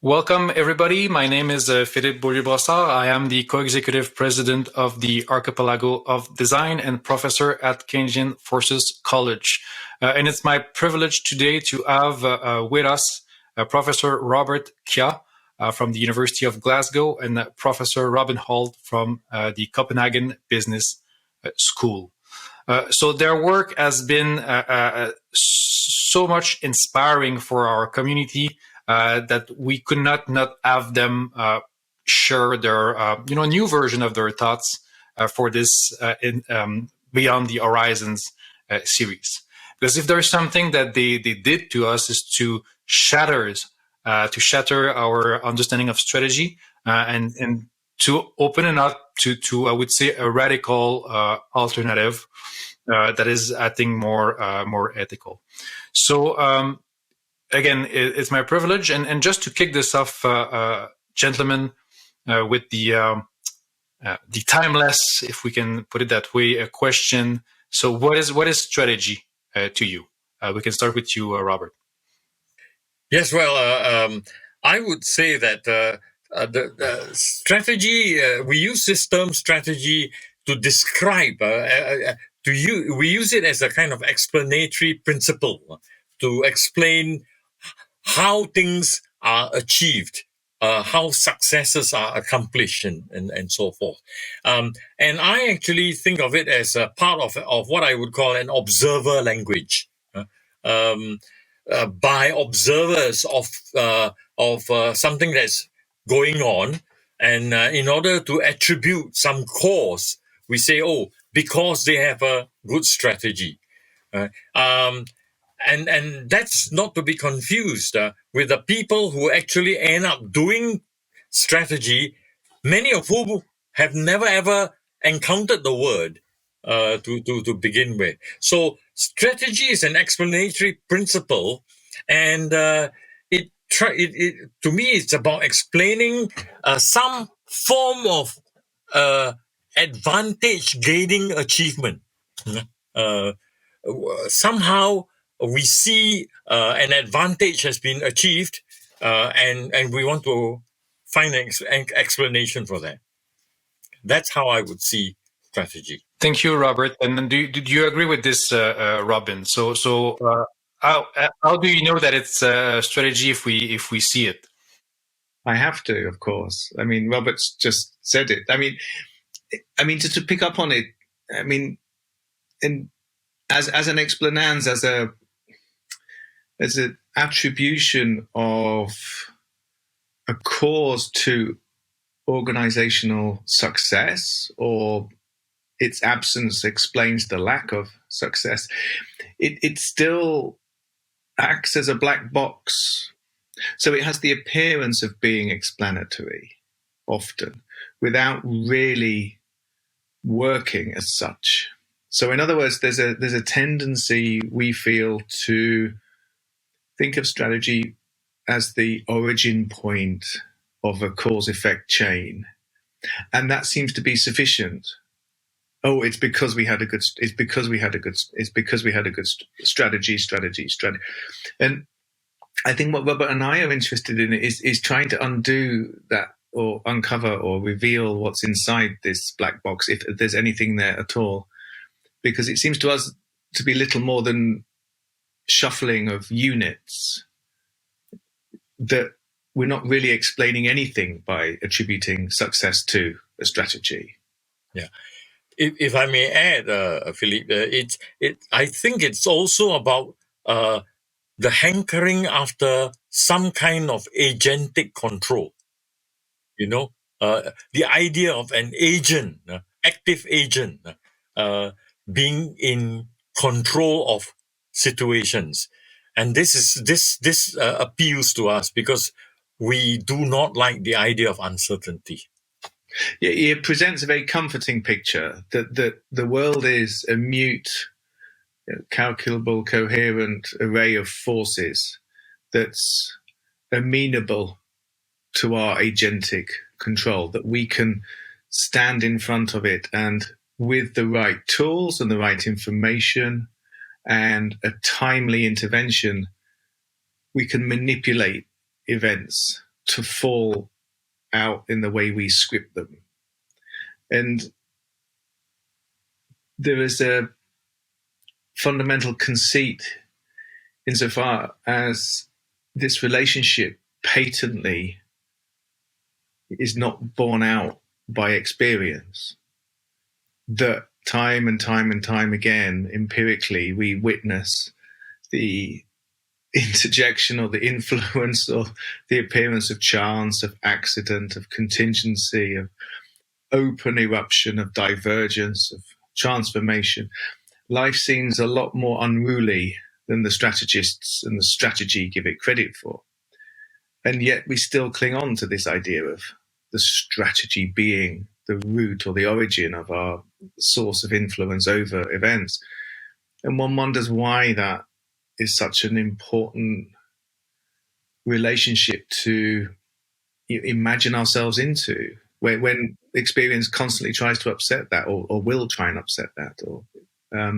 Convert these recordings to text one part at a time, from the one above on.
Welcome, everybody. My name is Philippe Beaulieu-Brossard. I am the co-executive president of the Archipelago of Design and professor at Canadian Forces College. And it's my privilege today to have with us Professor Robert Kjær from the University of Glasgow and Professor Robin Holt from the Copenhagen Business School. So their work has been so much inspiring for our community that we could not have them share their new version of their thoughts for this Beyond the Horizons series. Because if there's something that they did to us is to shatter our understanding of strategy and to open it up to I would say a radical alternative that is, I think, more ethical. So again, it's my privilege, and just to kick this off, gentlemen, with the timeless, if we can put it that way, a question. So, what is strategy to you? We can start with you, Robert. Yes, well, I would say that the strategy, we use this term strategy to describe, we use it as a kind of explanatory principle to explain how things are achieved, how successes are accomplished, and so forth. And I actually think of it as a part of what I would call an observer language. By observers of something that's going on, and in order to attribute some cause, we say, "Oh, because they have a good strategy." And that's not to be confused with the people who actually end up doing strategy, many of whom have never ever encountered the word to begin with. So strategy is an explanatory principle, and to me it's about explaining some form of advantage gaining achievement. Somehow we see an advantage has been achieved, and we want to find an explanation for that. That's how I would see strategy. Thank you, Robert. And then do you agree with this, Robin? So how do you know that it's a strategy if we see it? I have to, of course. I mean, Robert's just said it. I mean, just to pick up on it. I mean, as an explanans, as an attribution of a cause to organizational success, or its absence explains the lack of success, it still acts as a black box. So it has the appearance of being explanatory often without really working as such. So in other words, there's a tendency, we feel, to think of strategy as the origin point of a cause-effect chain, and that seems to be sufficient. Oh, it's because we had a good strategy. And I think what Robert and I are interested in is trying to undo that, or uncover or reveal what's inside this black box, if there's anything there at all, because it seems to us to be little more than shuffling of units, that we're not really explaining anything by attributing success to a strategy. Yeah. If I may add, Philippe, I think it's also about the hankering after some kind of agentic control. The idea of an agent, active agent, being in control of situations, and this appeals to us because we do not like the idea of uncertainty. Yeah, it presents a very comforting picture that the world is a mute, calculable, coherent array of forces that's amenable to our agentic control, that we can stand in front of it and with the right tools and the right information and a timely intervention, we can manipulate events to fall out in the way we script them. And there is a fundamental conceit insofar as this relationship patently is not borne out by experience, that time and time and time again, empirically, we witness the interjection or the influence or the appearance of chance, of accident, of contingency, of open eruption, of divergence, of transformation. Life seems a lot more unruly than the strategists and the strategy give it credit for. And yet we still cling on to this idea of the strategy being the root or the origin of our source of influence over events. And one wonders why that is such an important relationship to imagine ourselves into, when experience constantly tries to upset that or will try and upset that. Or I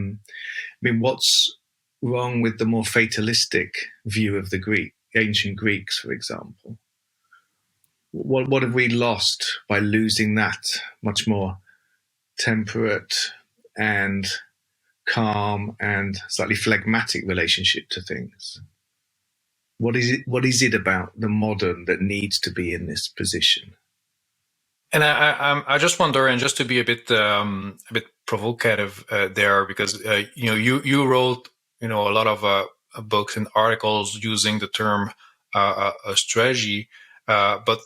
mean, what's wrong with the more fatalistic view of the ancient Greeks, for example? What have we lost by losing that much more temperate and calm and slightly phlegmatic relationship to things? What is it about the modern that needs to be in this position? And I just wonder, and just to be a bit provocative there, because you wrote a lot of books and articles using the term strategy, but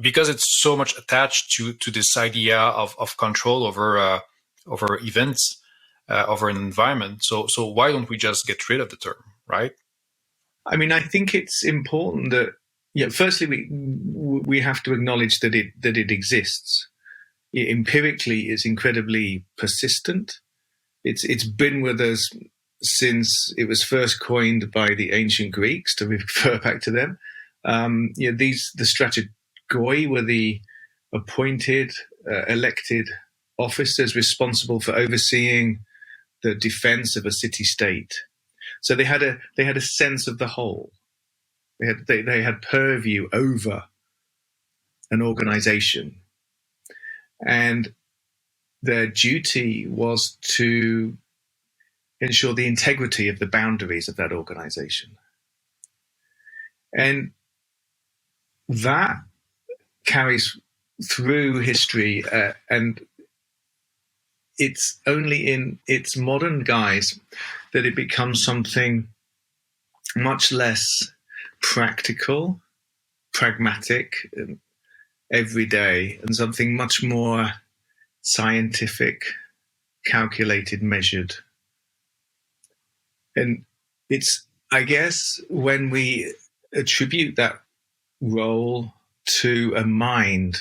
because it's so much attached to this idea of control over events, over an environment. So why don't we just get rid of the term, right? I mean, I think it's important that, firstly, we have to acknowledge that it exists. Empirically, it's incredibly persistent. It's been with us since it was first coined by the ancient Greeks, to refer back to them. The strategoi were the appointed, elected officers responsible for overseeing the defense of a city-state. So they had a sense of the whole. They had purview over an organization, and their duty was to ensure the integrity of the boundaries of that organization. And that carries through history, and it's only in its modern guise that it becomes something much less practical, pragmatic, everyday, and something much more scientific, calculated, measured. And it's, I guess, when we attribute that role to a mind,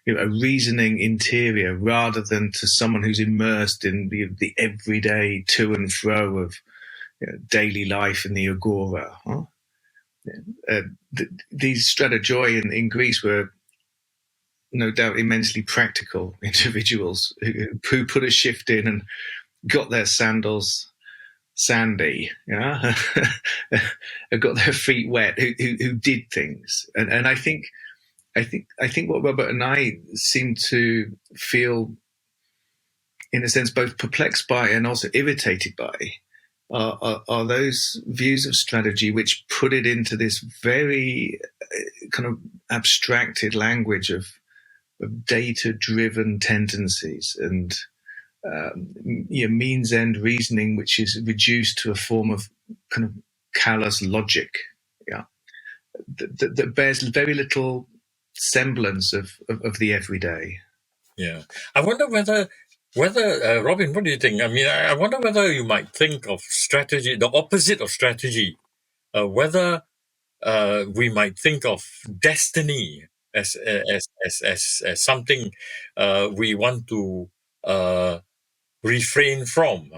a reasoning interior, rather than to someone who's immersed in the everyday to and fro of daily life in the agora. These strategoi in Greece were no doubt immensely practical individuals who put a shift in and got their sandals sandy, got their feet wet, who did things. And I think what Robert and I seem to feel, in a sense, both perplexed by and also irritated by are those views of strategy which put it into this very kind of abstracted language of data-driven tendencies and means end reasoning, which is reduced to a form of kind of callous logic, that bears very little semblance of the everyday. Yeah, I wonder whether Robin, what do you think? I mean, I wonder whether you might think of strategy, the opposite of strategy, whether we might think of destiny as something we want to refrain from,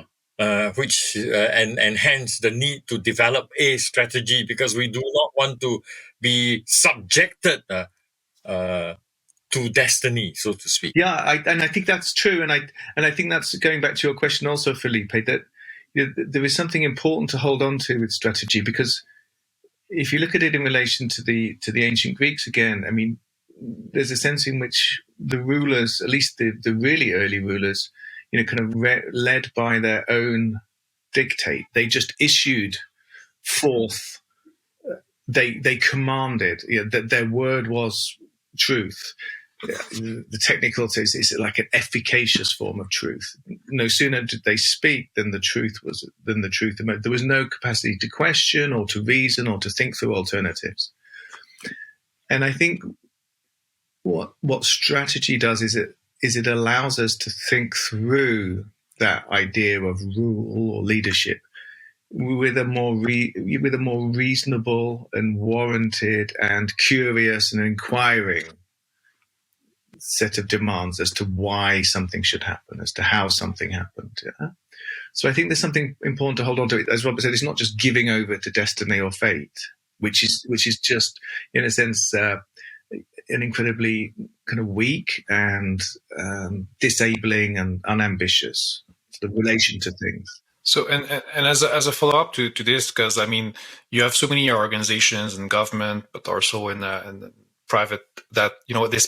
which and hence the need to develop a strategy, because we do not want to be subjected to destiny, so to speak. Yeah, I think that's true, and I think that's going back to your question also, Felipe, that there is something important to hold on to with strategy, because if you look at it in relation to the ancient Greeks again, I mean, there's a sense in which the rulers, at least the really early rulers, kind of led by their own dictate. They just issued forth. They commanded. That their word was truth. The technical says it's like an efficacious form of truth. No sooner did they speak than the truth. There was no capacity to question or to reason or to think through alternatives. And I think what strategy does is it allows us to think through that idea of rule or leadership with a more reasonable and warranted and curious and inquiring set of demands as to why something should happen, as to how something happened. Yeah? So I think there's something important to hold on to. It. As Robert said, it's not just giving over to destiny or fate, which is just, in a sense, an incredibly kind of weak and disabling and unambitious the relation to things. So, and as a follow up to this, because I mean, you have so many organizations and government, but also in the private that they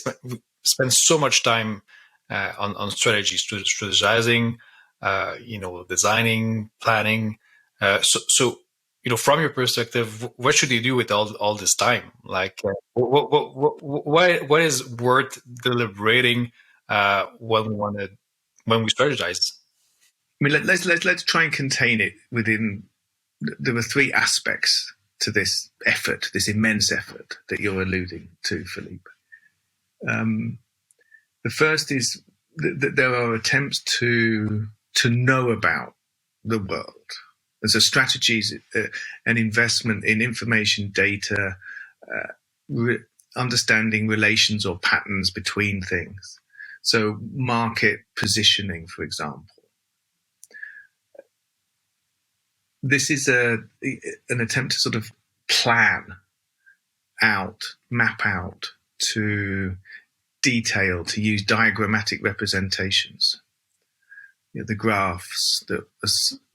spend so much time on strategies, strategizing, designing, planning. So from your perspective, what should they do with all this time? Like, what is worth deliberating when we strategize? I mean, let's try and contain it within. There were three aspects to this effort, this immense effort that you're alluding to, Philippe. The first is that there are attempts to know about the world. And so strategies, an investment in information, data, understanding relations or patterns between things. So market positioning, for example. This is an attempt to sort of map out, to detail, to use diagrammatic representations. The graphs that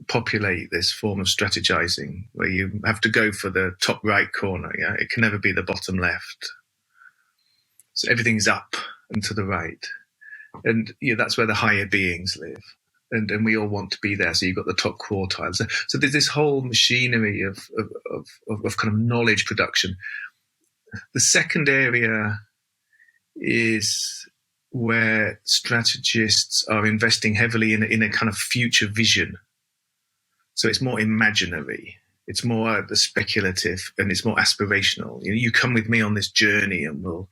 populate this form of strategizing, where you have to go for the top right corner. Yeah, it can never be the bottom left. So everything's up and to the right, and that's where the higher beings live. And we all want to be there. So you've got the top quartiles. So there's this whole machinery of kind of knowledge production. The second area is where strategists are investing heavily in a kind of future vision. So it's more imaginary. It's more the speculative, and it's more aspirational. You come with me on this journey, and we'll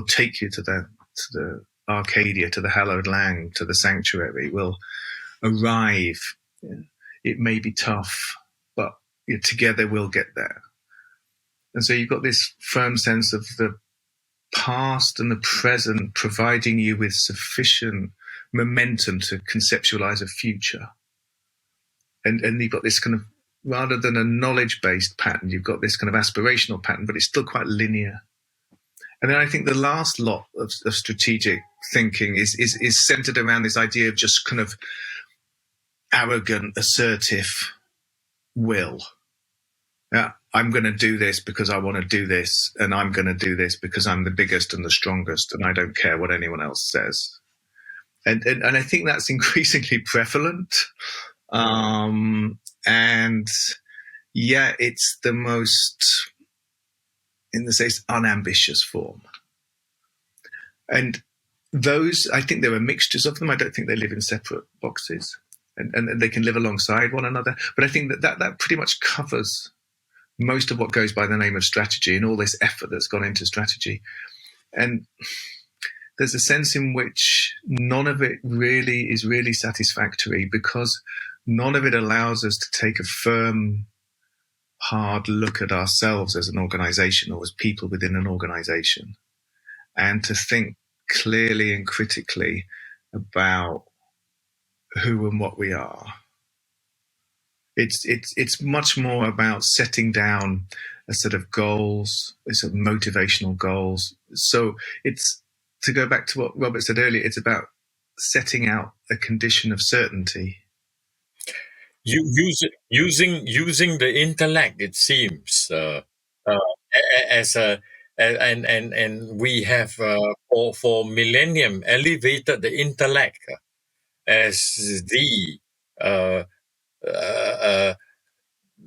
take you to the Arcadia, to the hallowed land, to the sanctuary. We'll arrive. It may be tough, but together we'll get there. And so you've got this firm sense of the past and the present providing you with sufficient momentum to conceptualize a future. And you've got this kind of, rather than a knowledge-based pattern, you've got this kind of aspirational pattern, but it's still quite linear. And then I think the last lot of strategic thinking is centered around this idea of just kind of arrogant, assertive will. Yeah, I'm going to do this because I want to do this, and I'm going to do this because I'm the biggest and the strongest, and I don't care what anyone else says. And I think that's increasingly prevalent. And yeah, it's the most, in the sense, unambitious form. And those, I think there are mixtures of them. I don't think they live in separate boxes, and they can live alongside one another. But I think that pretty much covers most of what goes by the name of strategy and all this effort that's gone into strategy. And there's a sense in which none of it is really satisfactory, because none of it allows us to take a firm, hard look at ourselves as an organization or as people within an organization, and to think clearly and critically about who and what we are. It's much more about setting down a set of goals, a sort of motivational goals. So it's, to go back to what Robert said earlier, it's about setting out a condition of certainty. Using the intellect, it seems. as a and we have for millennium elevated the intellect as the uh, uh,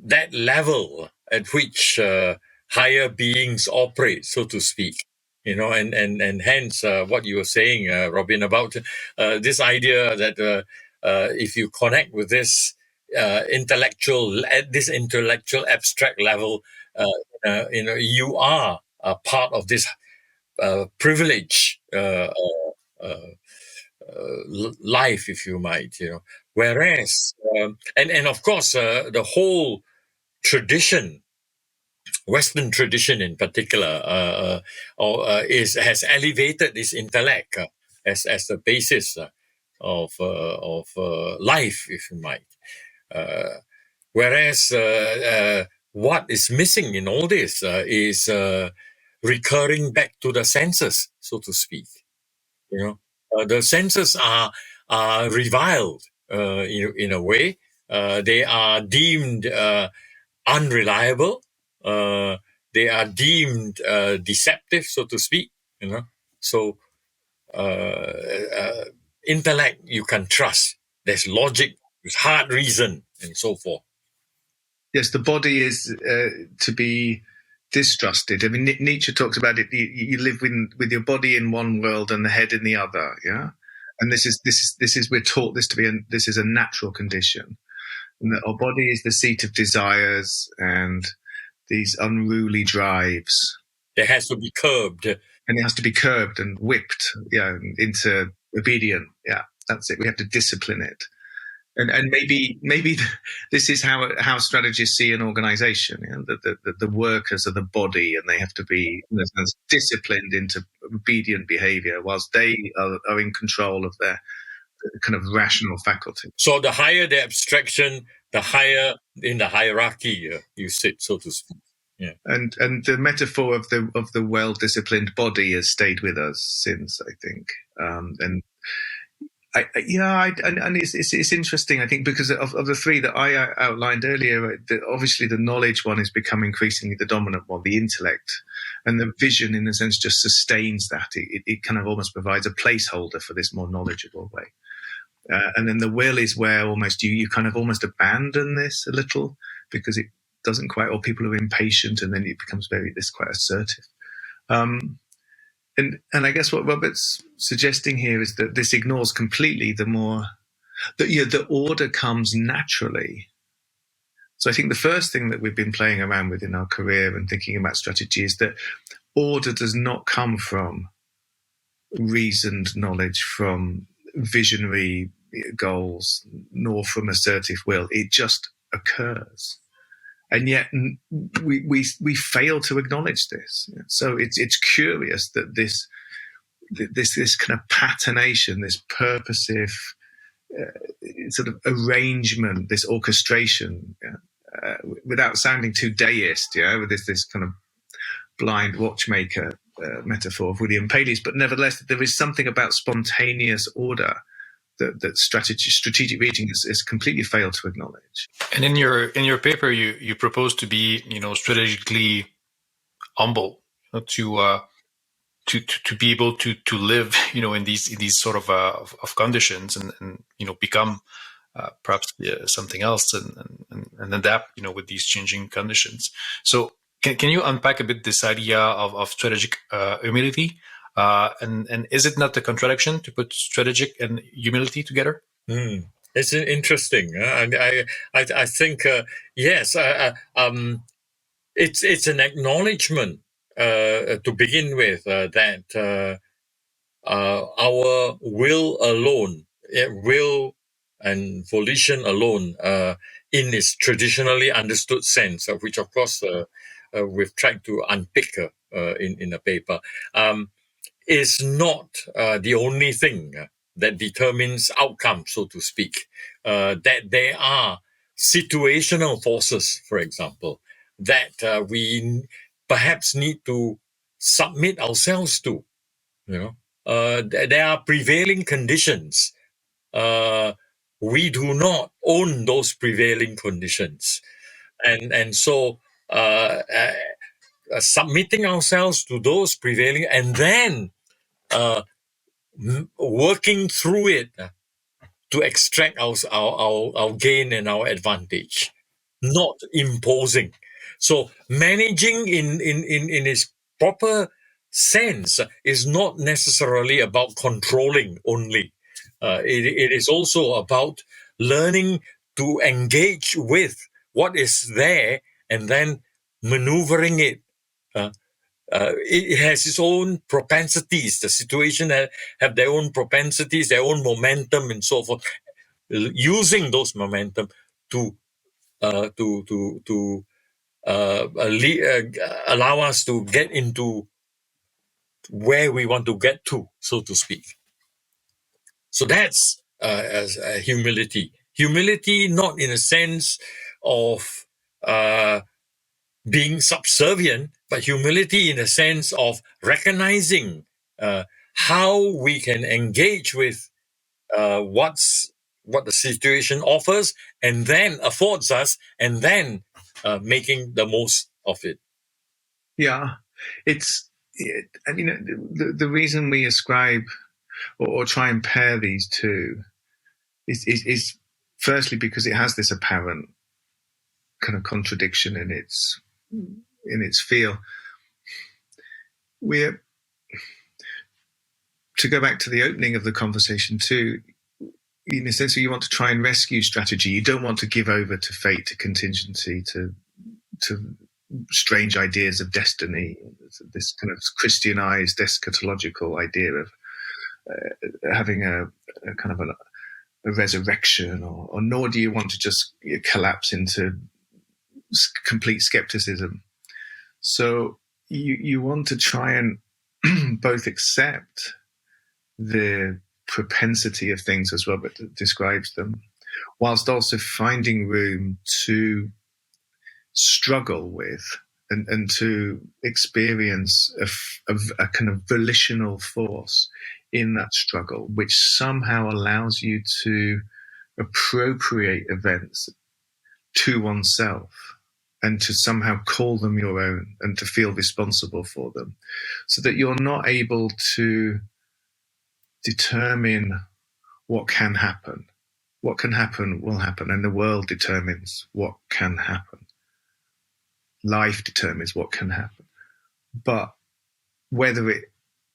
that level at which higher beings operate, so to speak. And hence what you were saying, Robin, about this idea that if you connect with this intellectual abstract level, you are a part of this privilege life, if you might. Whereas, and of course, the whole tradition, Western tradition in particular, has elevated this intellect as the basis of life, if you might. Whereas what is missing in all this is recurring back to the senses, so to speak. The senses are reviled in a way. They are deemed unreliable. They are deemed deceptive, so to speak. So intellect you can trust. There's logic, there's hard reason, and so forth. Yes, the body is to be distrusted. I mean, Nietzsche talks about it. You live with your body in one world and the head in the other. Yeah, and this is we're taught this to be this is a natural condition, and that our body is the seat of desires and these unruly drives. It has to be curbed, and it has to be curbed and whipped, into obedient. Yeah, that's it. We have to discipline it. And maybe this is how strategists see an organization. The workers are the body, and they have to be disciplined into obedient behavior, whilst they are in control of their kind of rational faculty. So the higher the abstraction, the higher in the hierarchy you sit, so to speak. Yeah. And the metaphor of the well-disciplined body has stayed with us since, I think. And it's interesting, I think, because of the three that I outlined earlier. Obviously, the knowledge one is becoming increasingly the dominant one, the intellect, and the vision, in a sense, just sustains that. It kind of almost provides a placeholder for this more knowledgeable way. And then the will is where almost you kind of almost abandon this a little because it doesn't quite, or people are impatient, and then it becomes quite assertive. And I guess what Robert's suggesting here is that this ignores completely the order comes naturally. So I think the first thing that we've been playing around with in our career and thinking about strategy is that order does not come from reasoned knowledge, from visionary goals, nor from assertive will. It just occurs. And yet we fail to acknowledge this. So it's curious that this kind of patternation, this purposive sort of arrangement, this orchestration, without sounding too deist, with this kind of blind watchmaker metaphor of William Paley's, but nevertheless, there is something about spontaneous order that strategic reading has completely failed to acknowledge. And in your paper, you propose to be strategically humble, to be able to live in these sort of conditions and become perhaps something else and adapt with these changing conditions. So can you unpack a bit this idea of strategic humility? And is it not a contradiction to put strategic and humility together? It's interesting. I think yes. It's an acknowledgement to begin with that our will alone, will and volition alone, in its traditionally understood sense, which of course we've tried to unpick in the paper, is not the only thing that determines outcome, so to speak. That there are situational forces, for example, that we perhaps need to submit ourselves to. There are prevailing conditions. We do not own those prevailing conditions, and so submitting ourselves to those prevailing, and then working through it to extract our gain and our advantage, not imposing. So managing in its proper sense is not necessarily about controlling only. It is also about learning to engage with what is there and then maneuvering it. It has its own propensities. The situation have their own propensities, their own momentum, and so forth. Using those momentum to allow us to get into where we want to get to, so to speak. So that's humility. Humility, not in a sense of being subservient, but humility in a sense of recognizing how we can engage with what the situation offers and then affords us, and then making the most of it. Yeah, and you know, the reason we ascribe or try and pair these two is firstly because it has this apparent kind of contradiction in its feel. We're, to go back to the opening of the conversation too, in a sense, you want to try and rescue strategy. You don't want to give over to fate, to contingency, to strange ideas of destiny, this kind of Christianized eschatological idea of having a kind of a resurrection, or nor do you want to just collapse into complete skepticism. So you want to try and both accept the propensity of things as Robert describes them, whilst also finding room to struggle with and to experience a kind of volitional force in that struggle, which somehow allows you to appropriate events to oneself and to somehow call them your own and to feel responsible for them, so that you're not able to determine what can happen. What can happen will happen, and the world determines what can happen. Life determines what can happen. But whether it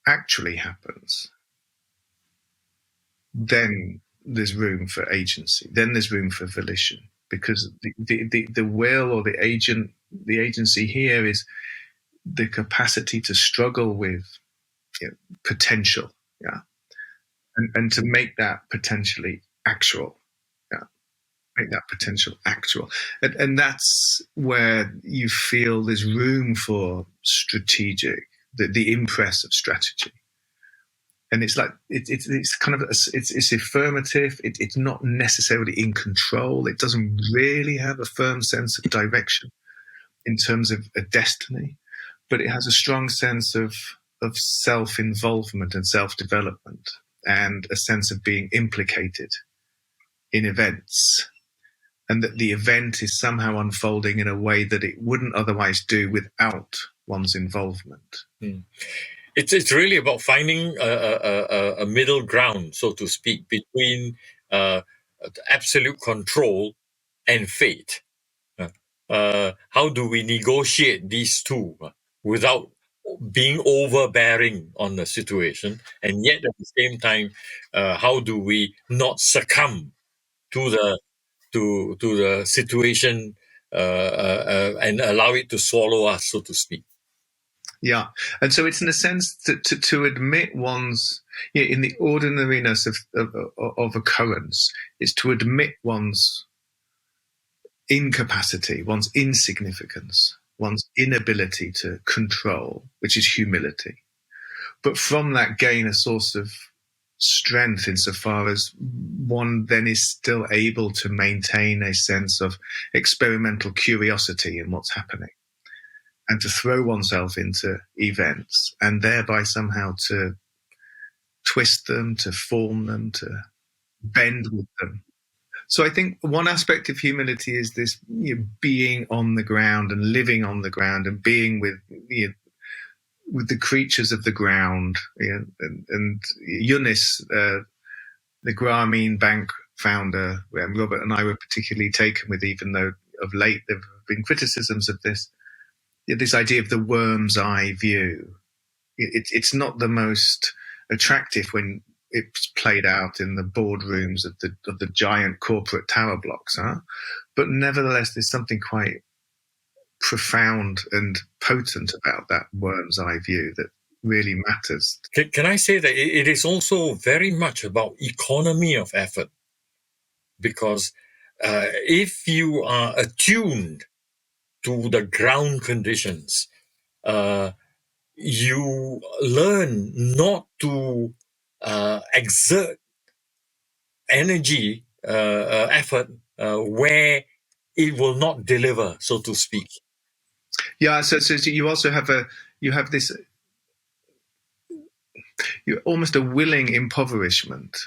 actually happens, then there's room for agency. Then there's room for volition, because the will or the agency here is the capacity to struggle with potential, and to make that potentially actual. Make that potential actual. And that's where you feel there's room for strategic, the impress of strategy. And it's like, it's kind of, it's affirmative. It's not necessarily in control. It doesn't really have a firm sense of direction in terms of a destiny, but it has a strong sense of self-involvement and self-development, and a sense of being implicated in events, and that the event is somehow unfolding in a way that it wouldn't otherwise do without one's involvement. It's really about finding a middle ground, so to speak, between absolute control and fate. How do we negotiate these two without being overbearing on the situation, and yet at the same time, how do we not succumb to the situation and allow it to swallow us, so to speak? Yeah, and so it's in a sense to admit one's, in the ordinariness of occurrence, is to admit one's incapacity, one's insignificance, one's inability to control, which is humility. But from that gain a source of strength, insofar as one then is still able to maintain a sense of experimental curiosity in what's happening, and to throw oneself into events, and thereby somehow to twist them, to form them, to bend with them, So I think one aspect of humility is this being on the ground and living on the ground and being with with the creatures of the ground. And Yunus, the Grameen Bank founder, Robert and I were particularly taken with, even though of late there have been criticisms of this idea of the worm's eye view. It's not the most attractive when it's played out in the boardrooms of the giant corporate tower blocks, but nevertheless, there's something quite profound and potent about that worm's eye view that really matters. Can I say that it is also very much about economy of effort? Because if you are attuned to the ground conditions, you learn not to exert energy, effort where it will not deliver, so to speak. Yeah, so you also have this, you're almost a willing impoverishment.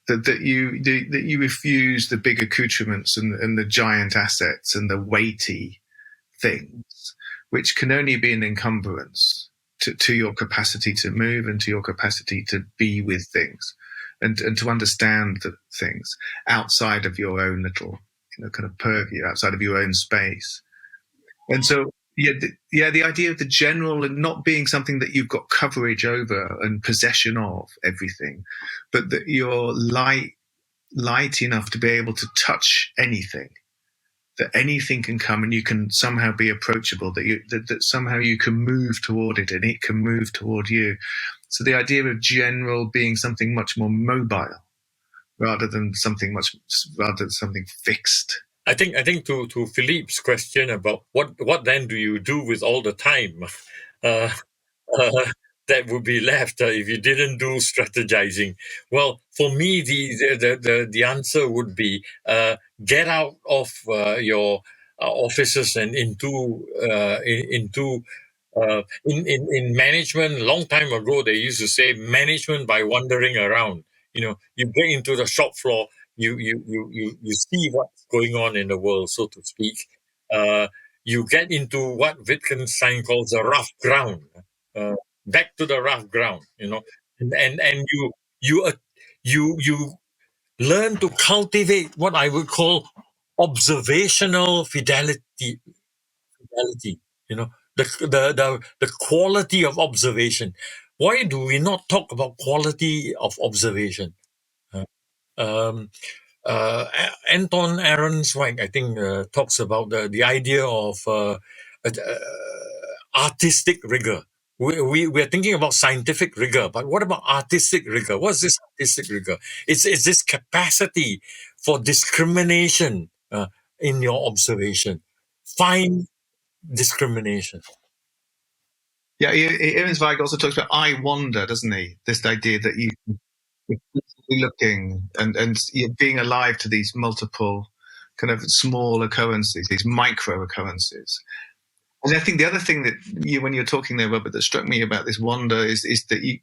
That you refuse the big accoutrements and the giant assets and the weighty things, which can only be an encumbrance to your capacity to move and to your capacity to be with things and to understand the things outside of your own little kind of purview, outside of your own space. And so the idea of the general and not being something that you've got coverage over and possession of everything, but that you're light enough to be able to touch anything, that anything can come and you can somehow be approachable, that somehow you can move toward it and it can move toward you. So the idea of general being something much more mobile rather than something fixed. I think to Philippe's question about what then do you do with all the time that would be left if you didn't do strategizing. Well, for me, the answer would be get out of your offices and into in management. A long time ago, they used to say management by wandering around. You get into the shop floor. You see what's going on in the world, so to speak. You get into what Wittgenstein calls the rough ground, back to the rough ground, and you learn to cultivate what I would call observational fidelity. The quality of observation. Why do we not talk about quality of observation? Anton Ahrensweig, I think, talks about the idea of artistic rigor. We're thinking about scientific rigor, but what about artistic rigor? What's this artistic rigor? It's this capacity for discrimination in your observation. Fine discrimination. Yeah, Ahrensweig also talks about I wonder, doesn't he? This idea that you're looking and being alive to these multiple kind of small occurrences, these micro occurrences. And I think the other thing that when you're talking there, Robert, that struck me about this wonder is that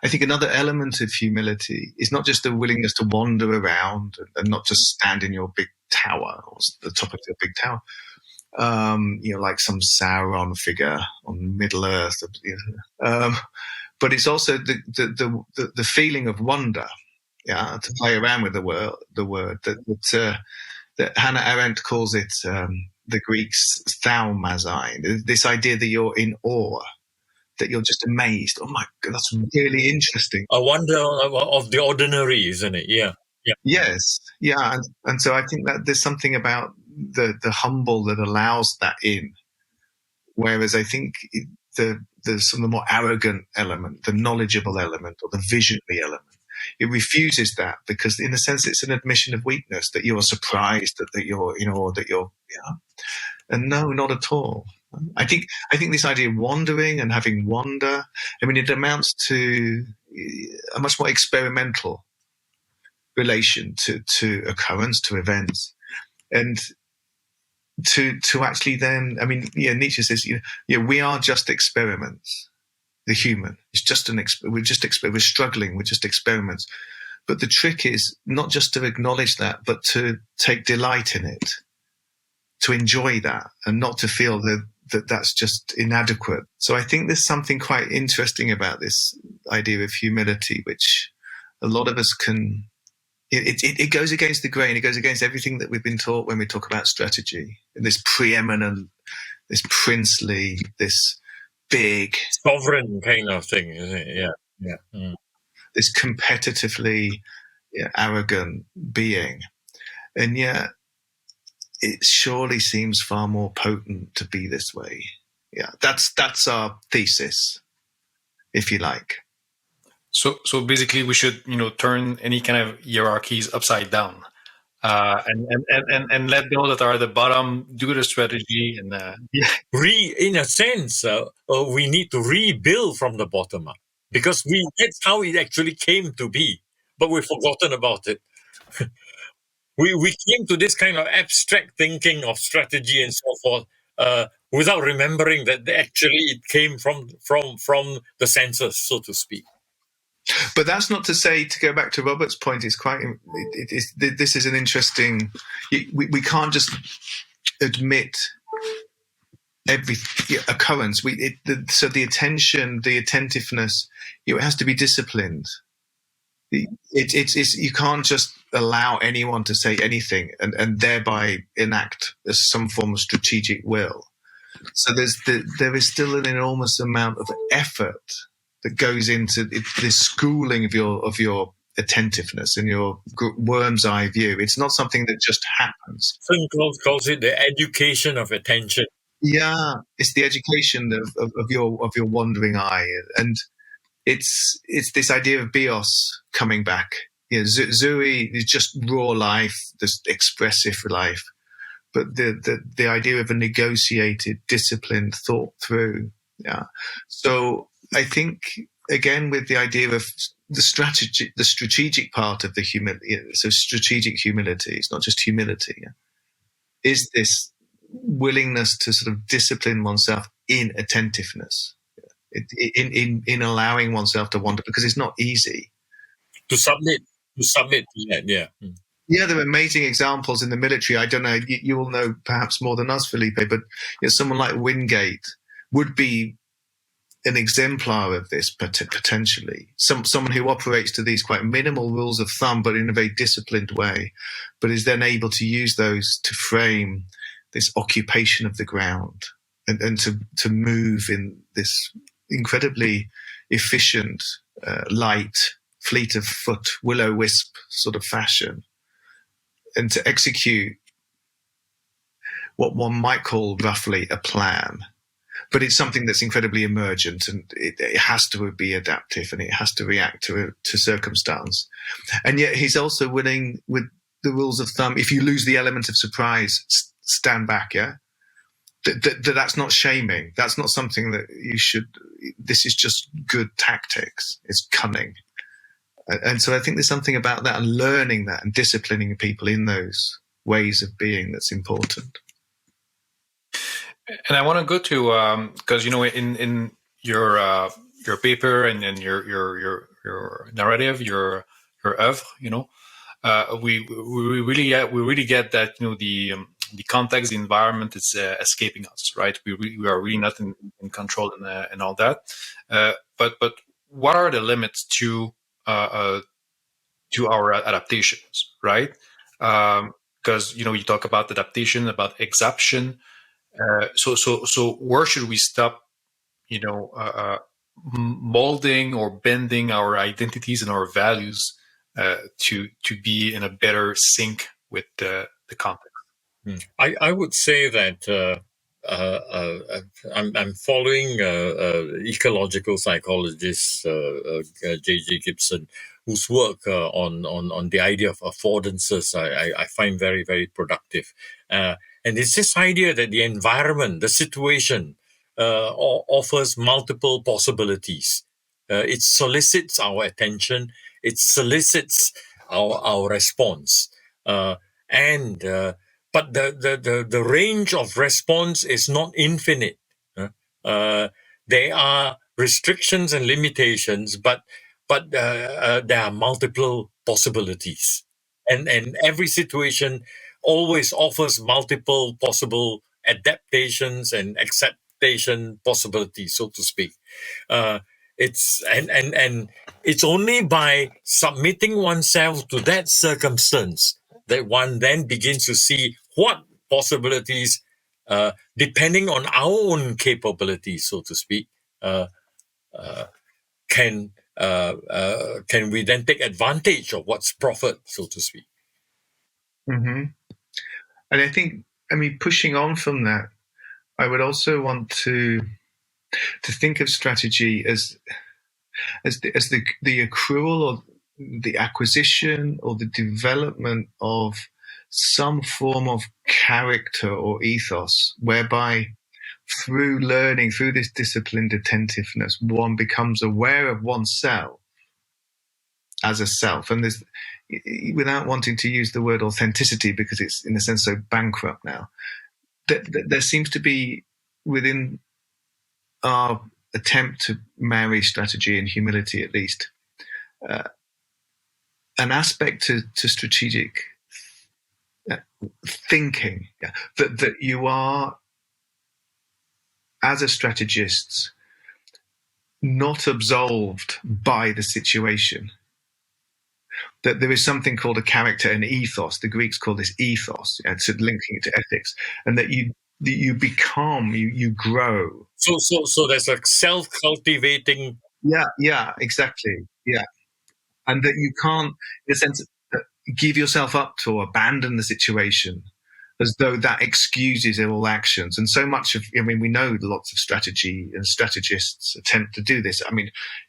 I think another element of humility is not just the willingness to wander around and not just stand in your big tower or the top of your big tower, like some Sauron figure on Middle Earth. But it's also the feeling of wonder, to play around with the word that Hannah Arendt calls it. The Greeks thaumazein, this idea that you're in awe, that you're just amazed. Oh my God, that's really interesting. A wonder of the ordinary, isn't it? Yeah. Yes, yeah, and so I think that there's something about the humble that allows that in, whereas I think the some of the more arrogant element, the knowledgeable element, or the visionary element, it refuses that because, in a sense, it's an admission of weakness that you're surprised that you're, or that you're, and no, not at all. I think this idea of wandering and having wonder, I mean, it amounts to a much more experimental relation to occurrence, to events, and to actually then, I mean, Nietzsche says, we are just experiments. The human is just we're struggling. We're just experiments. But the trick is not just to acknowledge that, but to take delight in it, to enjoy that, and not to feel that that's just inadequate. So I think there's something quite interesting about this idea of humility, which a lot of us can. It goes against the grain. It goes against everything that we've been taught when we talk about strategy. This preeminent, this princely, this big, sovereign kind of thing, isn't it? Yeah. This competitively arrogant being, and yet it surely seems far more potent to be this way. Yeah, that's our thesis, if you like. So basically, we should turn any kind of hierarchies upside down, and let those that are at the bottom do the strategy. And in a sense, we need to rebuild from the bottom up, because that's how it actually came to be, but we've forgotten about it. we came to this kind of abstract thinking of strategy and so forth, without remembering that actually it came from the senses, so to speak. But that's not to say, to go back to Robert's point, this is an interesting. We can't just admit every occurrence. So the attention, the attentiveness, it has to be disciplined. It's you can't just allow anyone to say anything and thereby enact some form of strategic will. So there is still an enormous amount of effort that goes into this schooling of your attentiveness and your worm's eye view. It's not something that just happens. Some calls it the education of attention. Yeah, it's the education of your wandering eye, and it's this idea of bios coming back. Zui is just raw life, this expressive life, but the idea of a negotiated, disciplined, thought through. Yeah, so I think again with the idea of the strategic part of the humility. So strategic humility, it's not just humility. Yeah? Is this willingness to sort of discipline oneself in attentiveness, in allowing oneself to wander, because it's not easy to submit to that. Yeah, there are amazing examples in the military. I don't know, you will know perhaps more than us, Felipe, but someone like Wingate would be an exemplar of this potentially. Someone who operates to these quite minimal rules of thumb, but in a very disciplined way, but is then able to use those to frame this occupation of the ground and to move in this incredibly efficient, light, fleet of foot, will-o'-wisp sort of fashion, and to execute what one might call roughly a plan. But it's something that's incredibly emergent, and it has to be adaptive, and it has to react to circumstance. And yet he's also willing, with the rules of thumb, if you lose the element of surprise, stand back, yeah? That's not shaming. That's not something that you should. This is just good tactics. It's cunning. And so I think there's something about that, and learning that and disciplining people in those ways of being that's important. And I want to go to because in your paper and your narrative, your oeuvre, we really get that the context, the environment is escaping us, right? We are really not in control and all that. But what are the limits to our adaptations, right? Because you talk about adaptation, about exaptation. So where should we stop? Molding or bending our identities and our values to be in a better sync with the context. I would say that I'm following ecological psychologist J.J. Gibson, whose work on the idea of affordances I find very, very productive. And it's this idea that the environment, the situation, offers multiple possibilities. It solicits our attention. It solicits our response. But the range of response is not infinite. There are restrictions and limitations, but there are multiple possibilities, and every situation always offers multiple possible adaptations and acceptation possibilities, so to speak. uh, it's and it's only by submitting oneself to that circumstance that one then begins to see what possibilities, depending on our own capabilities, so to speak, uh, uh, can we then take advantage of what's proffered, so to speak. Mm-hmm. And I think, pushing on from that, I would also want to think of strategy as the accrual or the acquisition or the development of some form of character or ethos, whereby through learning, through this disciplined attentiveness, one becomes aware of oneself as a self. And there's, without wanting to use the word authenticity because it's in a sense so bankrupt now, there seems to be within our attempt to marry strategy and humility, at least, an aspect to strategic thinking, that you are, as a strategist, not absolved by the situation. That there is something called a character, an ethos. The Greeks call this ethos, so linking it to ethics, and that you become, you grow. So there's a self-cultivating. Yeah, exactly. Yeah, and that you can't, in a sense, give yourself up to or abandon the situation as though that excuses all actions. And so much of, we know lots of strategy and strategists attempt to do this.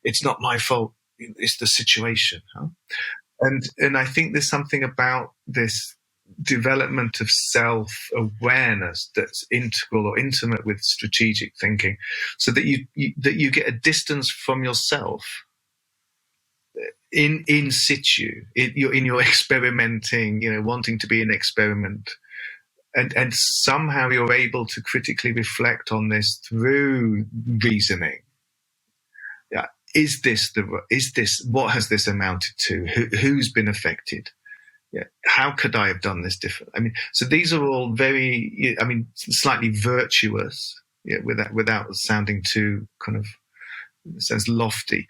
It's not my fault. It's the situation. Huh? And I think there's something about this development of self-awareness that's integral or intimate with strategic thinking, so that you get a distance from yourself in situ, in your experimenting, wanting to be an experiment, and somehow you're able to critically reflect on this through reasoning. Yeah, is this what has this amounted to? Who's been affected? Yeah, how could I have done this different? So these are all very, slightly virtuous, without sounding too kind of, in a sense, lofty.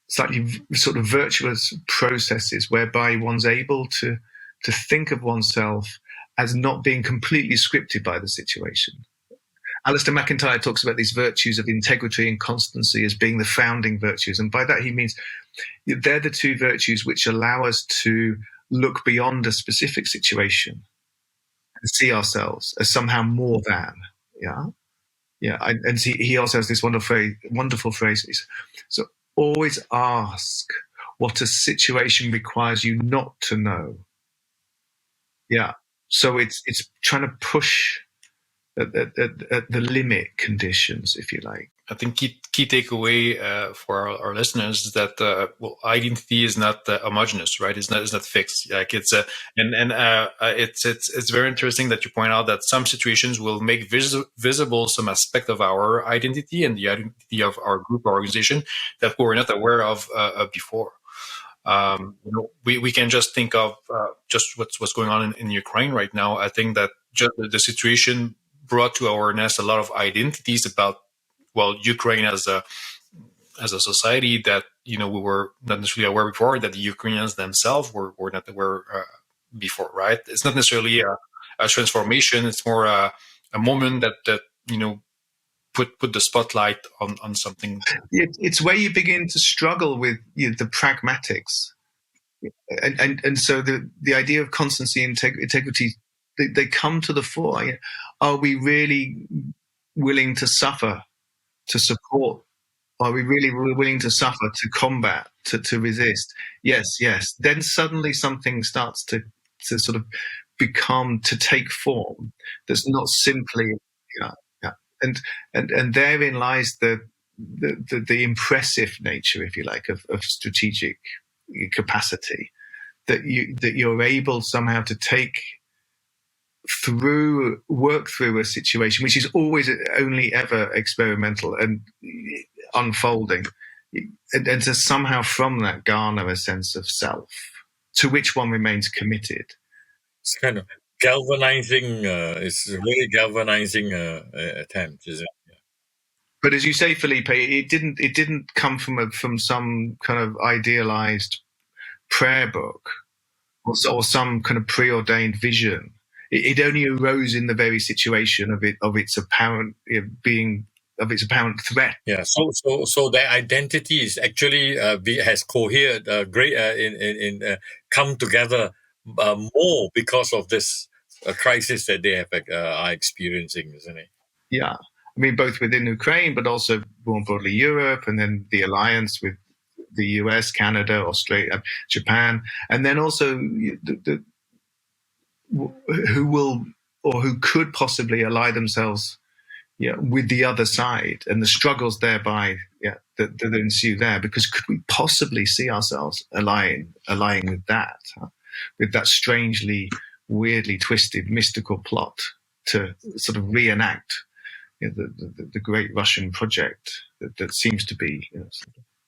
Slightly sort of virtuous processes whereby one's able to think of oneself as not being completely scripted by the situation. Alistair McIntyre talks about these virtues of integrity and constancy as being the founding virtues. And by that he means they're the two virtues which allow us to look beyond a specific situation and see ourselves as somehow more than. Yeah. And he also has this wonderful phrase. So always ask what a situation requires you not to know. Yeah. So it's trying to push at the limit conditions, if you like. I think key takeaway for our listeners is that identity is not homogeneous, right? It's not fixed. Like it's it's very interesting that you point out that some situations will make visible some aspect of our identity and the identity of our group or organization that we were not aware of before. We can just think of just what's going on in Ukraine right now. I think that just the situation brought to awareness a lot of identities about Ukraine as a society that we were not necessarily aware before, that the Ukrainians themselves were not aware before. Right? It's not necessarily a transformation. It's more a moment that put the spotlight on something. It's where you begin to struggle with the pragmatics, and so the idea of constancy and integrity, they come to the fore. Are we really willing to suffer to support? Are we really willing to suffer, to combat, to resist? Yes. Then suddenly something starts to sort of to take form. That's not simply, and therein lies the impressive nature, if you like, of strategic capacity, that you're able somehow to work through a situation which is always only ever experimental and unfolding, and to somehow from that garner a sense of self, to which one remains committed. It's kind of galvanizing. It's a really galvanizing attempt, isn't it? But as you say, Felipe, it didn't come from some kind of idealized prayer book or some kind of preordained vision. It only arose in the very situation of its apparent being of its apparent threat. Yeah. So their identity is actually has cohered, great come together more because of this crisis that they have are experiencing, isn't it? Yeah, I mean, both within Ukraine, but also more broadly Europe, and then the alliance with the US, Canada, Australia, Japan, and then also who will or who could possibly ally themselves with the other side and the struggles thereby that ensue there. Because could we possibly see ourselves allying with that strangely, weirdly twisted, mystical plot to sort of reenact the great Russian project that seems to be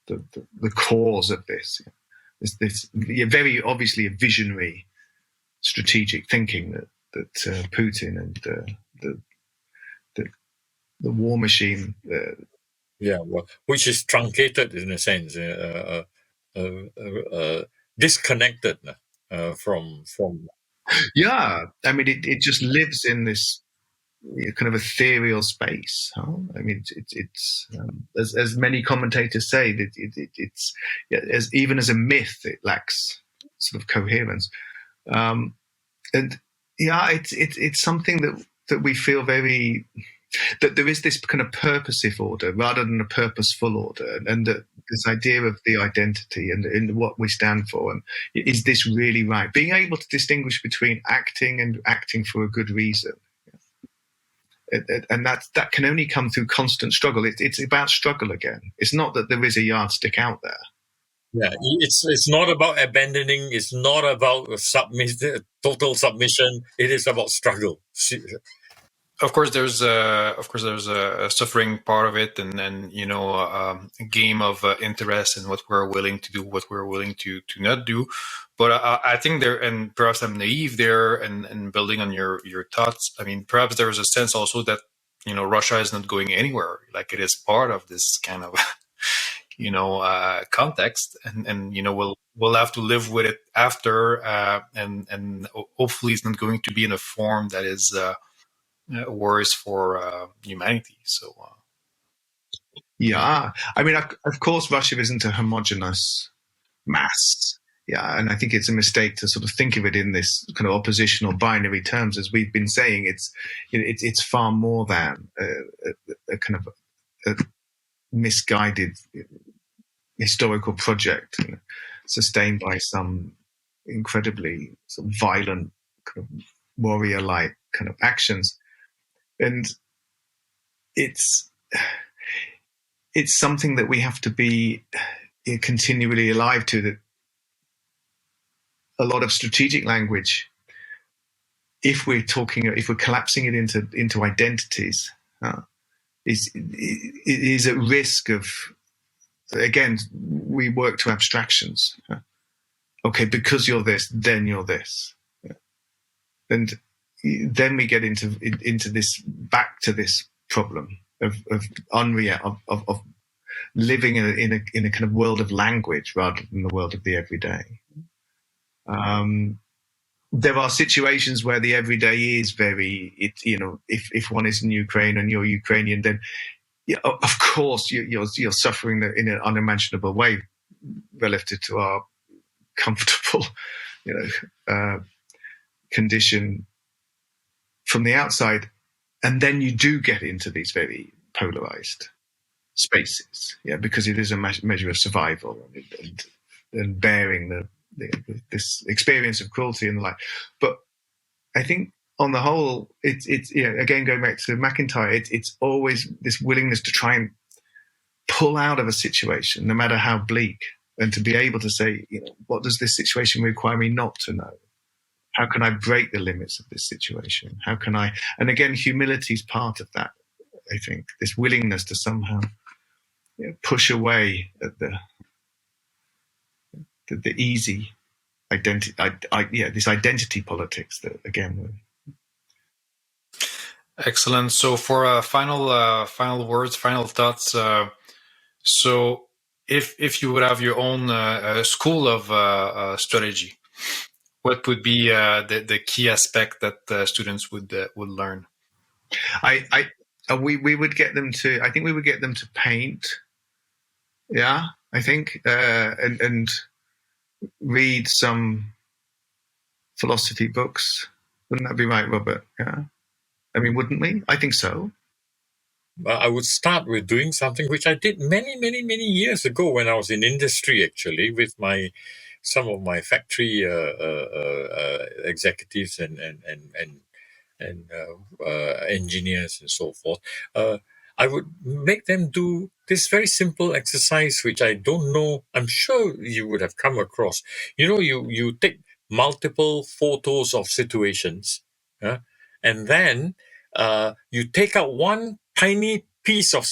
the cause of this. This very obviously a visionary, strategic thinking that Putin and the war machine. Which is truncated in a sense, disconnected from. Yeah, I mean, it just lives in this kind of ethereal space. Huh? I mean, it's as many commentators say that it's even as a myth, it lacks sort of coherence. And yeah, it's something that we feel very that there is this kind of purposive order rather than a purposeful order, and that this idea of the identity and what we stand for, and is this really right? Being able to distinguish between acting and acting for a good reason. And that can only come through constant struggle. It's about struggle again. It's not that there is a yardstick out there. Yeah, it's not about abandoning. It's not about total submission. It is about struggle. Of course, there's a suffering part of it, and then a game of interest in what we're willing to do, what we're willing to not do. But I think there, and perhaps I'm naive there, and building on your thoughts. I mean, perhaps there is a sense also that Russia is not going anywhere. Like, it is part of this kind of context, and we'll have to live with it after, and hopefully it's not going to be in a form that is worse for humanity. So yeah, I mean, of course, Russia isn't a homogenous mass. Yeah, and I think it's a mistake to sort of think of it in this kind of oppositional binary terms, as we've been saying. It's far more than a kind of a misguided historical project sustained by some incredibly sort of violent kind of warrior-like kind of actions. And it's something that we have to be continually alive to, that a lot of strategic language, if we're collapsing it into identities, is at risk of, again, we work to abstractions. Okay, because you're this, then you're this. And then we get into this, back to this problem of living in a kind of world of language rather than the world of the everyday. There are situations where the everyday is very, if one is in Ukraine and you're Ukrainian, then of course you're suffering in an unimaginable way relative to our comfortable, condition from the outside. And then you do get into these very polarized spaces, because it is a measure of survival and bearing this experience of cruelty and the like. But I think on the whole, it's again, going back to MacIntyre, it's always this willingness to try and pull out of a situation, no matter how bleak, and to be able to say, what does this situation require me not to know? How can I break the limits of this situation? How can I? And again, humility is part of that. I think this willingness to somehow push away at the easy identity. This identity politics that again. Excellent. So for final words, final thoughts. So if you would have your own school of strategy, what would be the key aspect that students would learn? We would get them to. I think we would get them to paint. Yeah, I think and read some philosophy books. Wouldn't that be right, Robert? Yeah. I mean, wouldn't we? I think so. I would start with doing something which I did many, many, many years ago when I was in industry, actually, with some of my factory executives and engineers and so forth. I would make them do this very simple exercise, which I don't know. I'm sure you would have come across. You take multiple photos of situations, and then you take out one tiny piece of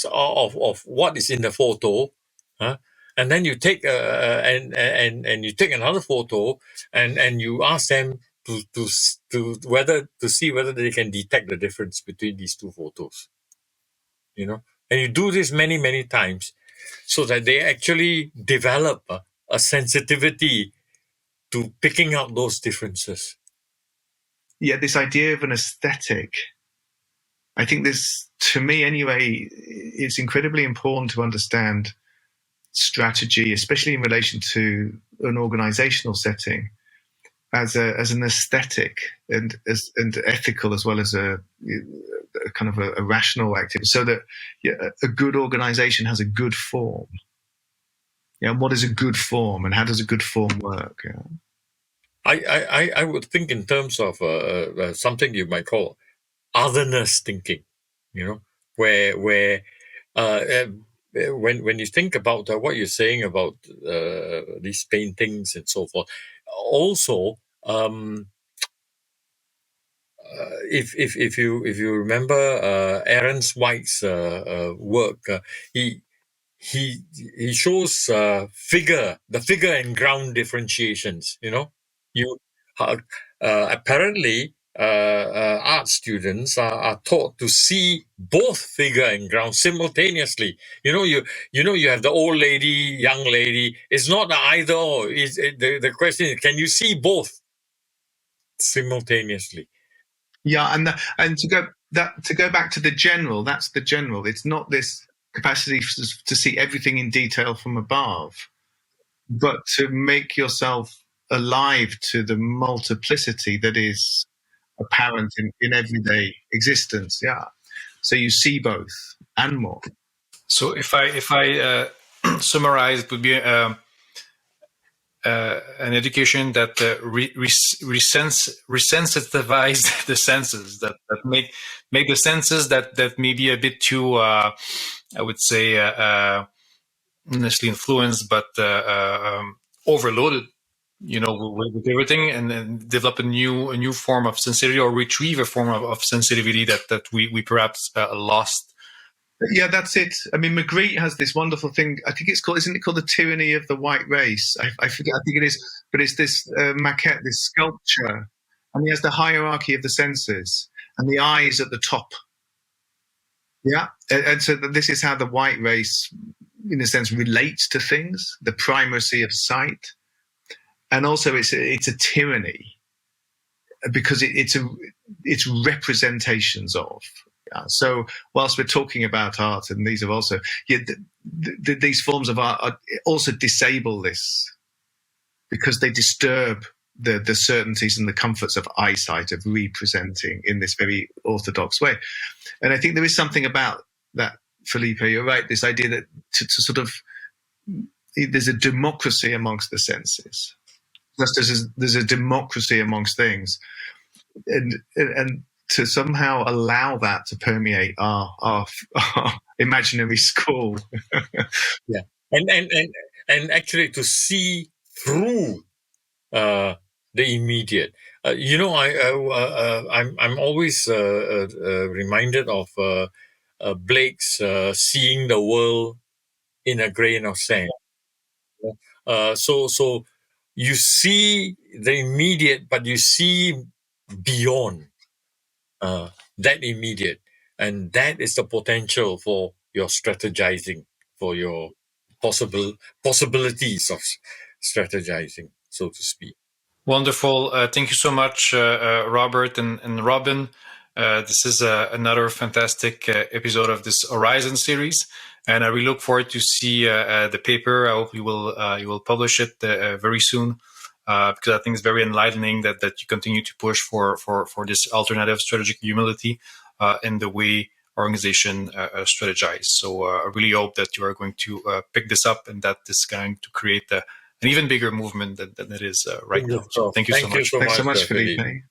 what is in the photo, and then you take and you take another photo, and you ask them to see whether they can detect the difference between these two photos. And you do this many, many times, so that they actually develop a sensitivity to picking out those differences. Yeah, this idea of an aesthetic. I think this, to me anyway, it's incredibly important to understand strategy, especially in relation to an organizational setting, as an aesthetic and ethical, as well as a kind of a rational activity, so that a good organization has a good form. What is a good form, and how does a good form work? I would think in terms of something you might call otherness thinking, where when you think about what you're saying about these paintings and so forth, also if you remember Aaron Zweig's work, he shows the figure and ground differentiations. Apparently art students are taught to see both figure and ground simultaneously. You have the old lady, young lady. It's not either or. The question is, can you see both simultaneously? Yeah, and to go back to the general, that's the general. It's not this capacity to see everything in detail from above, but to make yourself alive to the multiplicity that is apparent in everyday existence. Yeah, so you see both and more. So if I summarize, it would be an education that resensitivize the senses, that make the senses that may be a bit too, I would say, not necessarily influenced, but overloaded, with everything, and then develop a new form of sensitivity, or retrieve a form of sensitivity that we perhaps lost. Yeah, that's it. I mean, Magritte has this wonderful thing. I think isn't it called The Tyranny of the White Race? I forget. I think it is. But it's this maquette, this sculpture, and he has the hierarchy of the senses, and the eye is at the top. Yeah, and so this is how the white race, in a sense, relates to things: the primacy of sight, and also it's a tyranny because it's representations of. So whilst we're talking about art, and these are also these forms of art also disable this, because they disturb the certainties and the comforts of eyesight, of representing in this very orthodox way. And I think there is something about that, Felipe. You're right. This idea that to sort of there's a democracy amongst the senses, just as there's a democracy amongst things, and to somehow allow that to permeate our imaginary school. Yeah, and actually to see through the immediate. I'm always reminded of Blake's "Seeing the World in a grain of sand. So you see the immediate, but you see beyond that immediate, and that is the potential for your strategizing, for your possibilities of strategizing, so to speak. Wonderful. Thank you so much, Robert and Robin. This is another fantastic episode of this Horizon series, and I really look forward to see the paper. I hope you will publish it very soon, because I think it's very enlightening that you continue to push for this alternative strategic humility in the way organization strategize. So I really hope that you are going to pick this up and that is going to create an even bigger movement than it is right now. So thank you so much. Thanks so much, Felipe. Felipe.